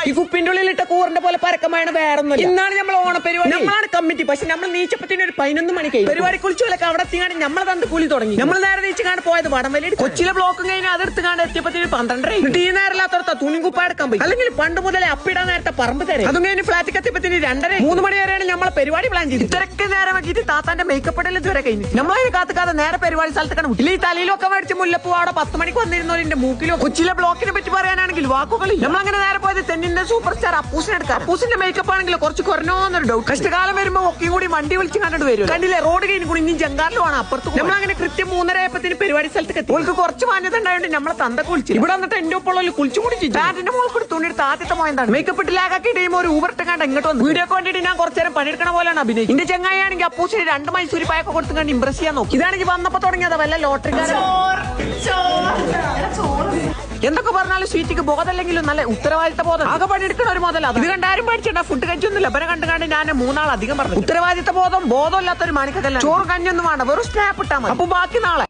ഈ കുപ്പിന്റെ ഉള്ളിലിട്ട കൂറിന്റെ പോലെ പരക്കമാണ് വേറൊന്നും. ഇന്നാണ് നമ്മൾ ഓണപരിപാടി, നമ്മളാണ് കമ്മിറ്റി. പക്ഷെ നമ്മൾ നീച്ചപ്പത്തിന് ഒരു 11 മണിക്ക് പരിപാടി കുളിച്ചോലൊക്കെ അവിടെ എത്തിക്കാണ്ട് നമ്മളെ തണ്ട് കൂലി തുടങ്ങി. നമ്മൾ നേരെ നീച്ചാണ്ട് പോയത് വടംവലി. കൊച്ചിയിലെ ബ്ലോക്കും കഴിഞ്ഞാൽ അതെടുത്തുകാണ്ട് എത്തിയപ്പത്തിന് 12. ഈ നേരല്ലാത്തടത്ത തുണി കുപ്പ എടുക്കാൻ പോയി. അല്ലെങ്കിൽ പണ്ട് മുതലേ അപ്പിടാൻ നേരത്തെ പറമ്പ് തരാം. അതും കഴിഞ്ഞ് ഫ്ലാറ്റ് എത്തിയപ്പത്തിന് 2:30 3 മണി വരെയാണ് നമ്മളെ പരിപാടി പ്ലാൻ ചെയ്ത്. ഇത്രയൊക്കെ നേരം ആക്കിയിട്ട് താത്താന്റെ മേക്കപ്പ് ഇടൽ ഇതുവരെ കഴിഞ്ഞു. നമ്മളതിന് കാത്തുക്കാതെ നേരെ പരിപാടി സ്ഥലത്തേക്കാണ് വിട്ടില്ല. ഈ തലയിലൊക്കെ മേടിച്ച് മുല്ലപ്പൂ അവിടെ 10 മണിക്ക് വന്നിരുന്നോലിന്റെ മൂക്കിലോ. കൊച്ചിയിലെ ബ്ലോക്കിനെ പറ്റി പറയാനാണെങ്കിൽ വാക്കുകളിൽ. നമ്മളങ്ങനെ നേരെ പോയത് തെന്നിന്റെ സൂപ്പർ സ്റ്റാർ അപ്പൂസിനെ എടുക്കാം. അപ്പൂസിന്റെ മേക്കപ്പ് ആണെങ്കിൽ കുറച്ച് കുറഞ്ഞോന്നൊരു ഡൗട്ട്. കഷ്ടകാലം വരുമ്പോ ഒക്കെയും കൂടി വണ്ടി വിളിച്ച് കണ്ടിട്ട് വരും. കണ്ടില്ലേ, റോഡ് കഴിഞ്ഞ് കൂടി ഇനി ജങ്കാറിലുമാണ് അപ്പുറത്ത്. നമ്മളങ്ങനെ കൃത്യം 3:30 ആയപ്പത്തിന് പരിപാടി സ്ഥലത്തേക്ക് എത്തി. ഓൾക്ക് കുറച്ച് മാന്യത ഉണ്ടായതുകൊണ്ട് നമ്മളെ തന്ത കുളിച്ചു. ഇവിടെ വന്നിട്ട് എന്റെ ഒപ്പുള്ള കുളിച്ചു കൂടി ബാറ്റിന്റെ മോൾക്കൂടി തുണിയെടുത്ത് ആദ്യത്തെ മോയന്താണ്. മേക്കപ്പ് ഇട്ട് ലാഗാക്കി ടീം ഒരു ഊബർ ഇട്ട് ഇങ്ങോട്ട് വന്നു. വീഡിയോ വേണ്ടിയിട്ട് ഞാൻ കുറച്ചു നേരം പണിയെടുക്കണ പോലെയാണ് അഭിനയിച്ചത്. എന്റെ ചങ്ങായാണെങ്കിൽ അപ്പൂസിന് 2 മൈസൂരി പായൊക്കെ കൊടുത്തുകൊണ്ട് ഇംപ്രസ് ചെയ്യാൻ നോക്കി. ഇതാണെങ്കിൽ വന്നപ്പോ തുടങ്ങിയത് വല്ല ലോട്ടറിക്കാരൻ. എന്തൊക്കെ പറഞ്ഞാലും സ്വീറ്റിക്ക് ബോധമല്ലെങ്കിലും നല്ല ഉത്തരവാദിത്ത ബോധം. ആകെ പണിയെടുക്കണ ഒരു മുതൽ. ഇത് കണ്ടാരും പഠിച്ചിട്ടാ ഫുഡ് കഴിച്ചൊന്നുമില്ല. ഇവരെ കണ്ടുകാണ്ട് ഞാൻ 3 ആൾ അധികം പറഞ്ഞു. ഉത്തരവാദിത്ത ബോധം ബോധമില്ലാത്തൊരു മാണിക്കല്ല. ചോറ് കഞ്ഞൊന്നും വേണ്ട, വെറും സ്നാപ്പ് ഇട്ടാ മതി. അപ്പൊ ബാക്കി നാളെ